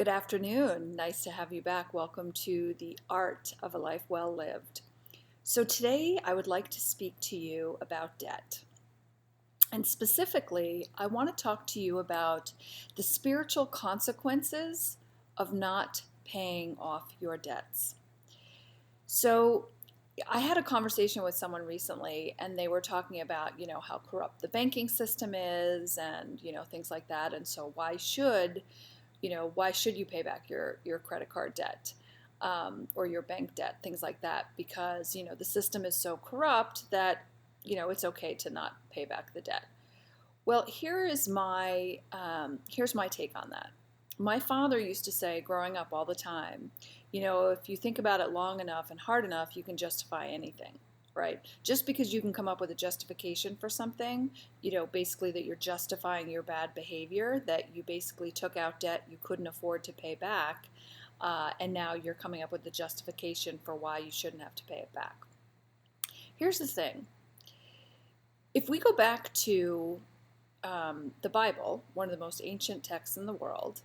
Good afternoon. Nice to have you back. Welcome to the Art of a Life Well Lived. So today I would like to speak to you about debt. And specifically, I want to talk to you about the spiritual consequences of not paying off your debts. So I had a conversation with someone recently, and they were talking about, how corrupt the banking system is and, things like that. And so why should you pay back your credit card debt or your bank debt, things like that, because, the system is so corrupt that, it's okay to not pay back the debt. Well, here's my take on that. My father used to say growing up all the time, if you think about it long enough and hard enough, you can justify anything, right? Just because you can come up with a justification for something, basically that you're justifying your bad behavior, that you basically took out debt you couldn't afford to pay back, and now you're coming up with the justification for why you shouldn't have to pay it back. Here's the thing. If we go back to the Bible, one of the most ancient texts in the world,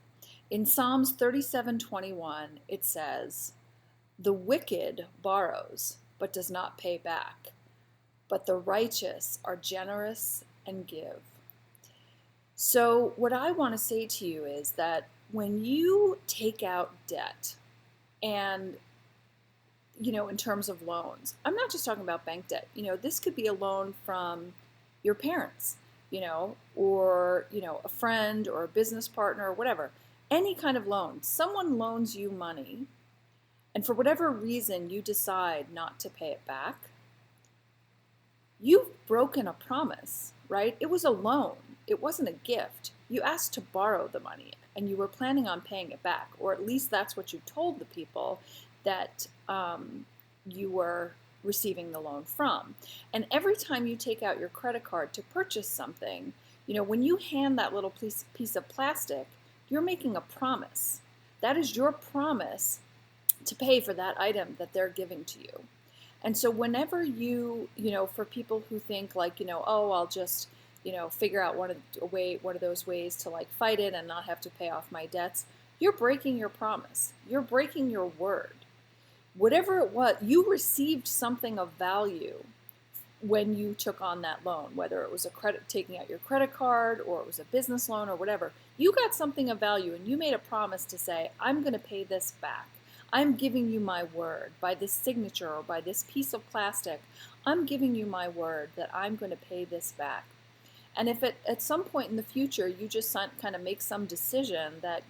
in Psalms 37:21, it says, "The wicked borrows, but does not pay back, but the righteous are generous and give." So what I want to say to you is that when you take out debt, and in terms of loans, I'm not just talking about bank debt. This could be a loan from your parents, or a friend or a business partner or whatever. Any kind of loan. Someone loans you money, and for whatever reason you decide not to pay it back, you've broken a promise, right? It was a loan. It wasn't a gift. You asked to borrow the money, and you were planning on paying it back, or at least that's what you told the people that you were receiving the loan from. And every time you take out your credit card to purchase something, when you hand that little piece of plastic, you're making a promise. That is your promise to pay for that item that they're giving to you. And so whenever for people who think like, oh, I'll just, figure out one of those ways to like fight it and not have to pay off my debts, you're breaking your promise. You're breaking your word. Whatever it was, you received something of value when you took on that loan, whether it was taking out your credit card or it was a business loan or whatever. You got something of value, and you made a promise to say, I'm going to pay this back. I'm giving you my word by this signature or by this piece of plastic. I'm giving you my word that I'm going to pay this back. And if at some point in the future you just kind of make some decision that,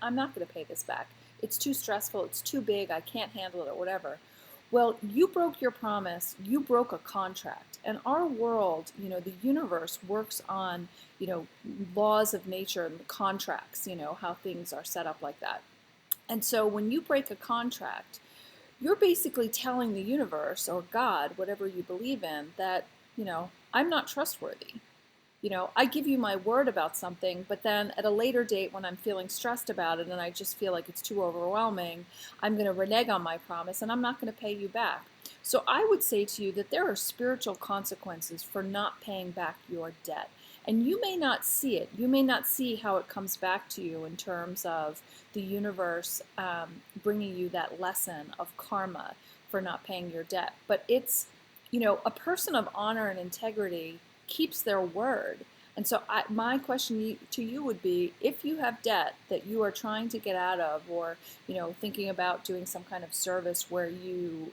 I'm not going to pay this back. It's too stressful. It's too big. I can't handle it or whatever. Well, you broke your promise. You broke a contract. And our world, the universe works on, laws of nature and contracts, how things are set up like that. And so when you break a contract, you're basically telling the universe or God, whatever you believe in, that, I'm not trustworthy. I give you my word about something, but then at a later date when I'm feeling stressed about it and I just feel like it's too overwhelming, I'm going to renege on my promise and I'm not going to pay you back. So I would say to you that there are spiritual consequences for not paying back your debt. And you may not see it. You may not see how it comes back to you in terms of the universe bringing you that lesson of karma for not paying your debt. But it's, a person of honor and integrity keeps their word. And so my question to you would be, if you have debt that you are trying to get out of, or, thinking about doing some kind of service where you,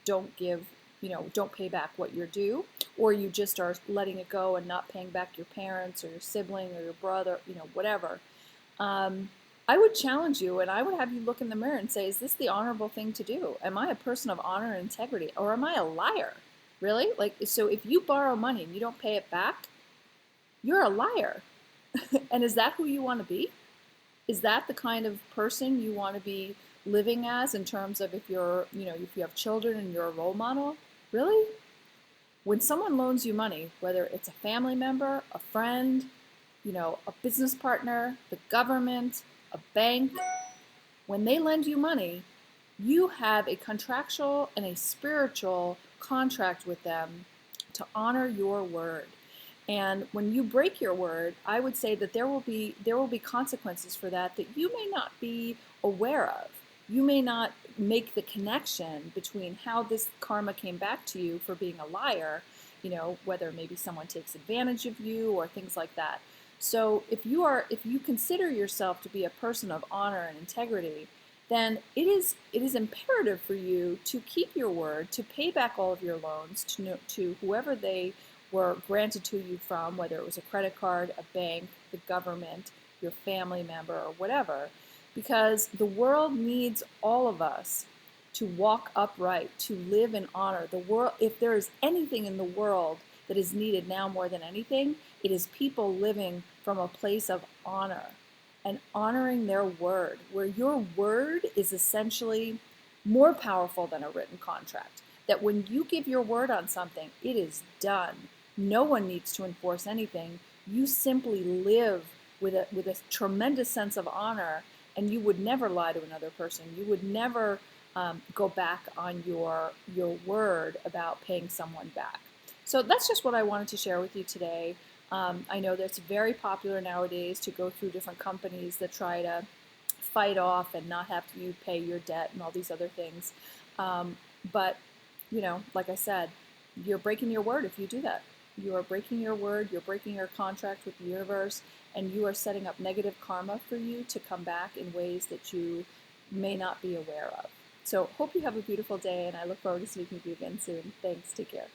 don't pay back what you're due, or you just are letting it go and not paying back your parents or your sibling or your brother, whatever. I would challenge you, and I would have you look in the mirror and say, is this the honorable thing to do? Am I a person of honor and integrity, or am I a liar? Really? So if you borrow money and you don't pay it back, you're a liar. And is that who you want to be? Is that the kind of person you want to be living as in terms of if you have children and you're a role model? Really? When someone loans you money, whether it's a family member, a friend, a business partner, the government, a bank, when they lend you money, you have a contractual and a spiritual contract with them to honor your word. And when you break your word, I would say that there will be consequences for that that you may not be aware of. You may not make the connection between how this karma came back to you for being a liar, whether maybe someone takes advantage of you or things like that. So if you consider yourself to be a person of honor and integrity, then it is imperative for you to keep your word, to pay back all of your loans to whoever they were granted to you from, whether it was a credit card, a bank, the government, your family member, or whatever, because the world needs all of us to walk upright, to live in honor. The world, if there is anything in the world that is needed now more than anything, it is people living from a place of honor and honoring their word, where your word is essentially more powerful than a written contract. That when you give your word on something, it is done. No one needs to enforce anything. You simply live with a tremendous sense of honor, and you would never lie to another person. You would never go back on your word about paying someone back. So that's just what I wanted to share with you today. I know that it's very popular nowadays to go through different companies that try to fight off and not have you pay your debt and all these other things. But, like I said, you're breaking your word if you do that. You are breaking your word, you're breaking your contract with the universe, and you are setting up negative karma for you to come back in ways that you may not be aware of. So hope you have a beautiful day, and I look forward to speaking with you again soon. Thanks. Take care.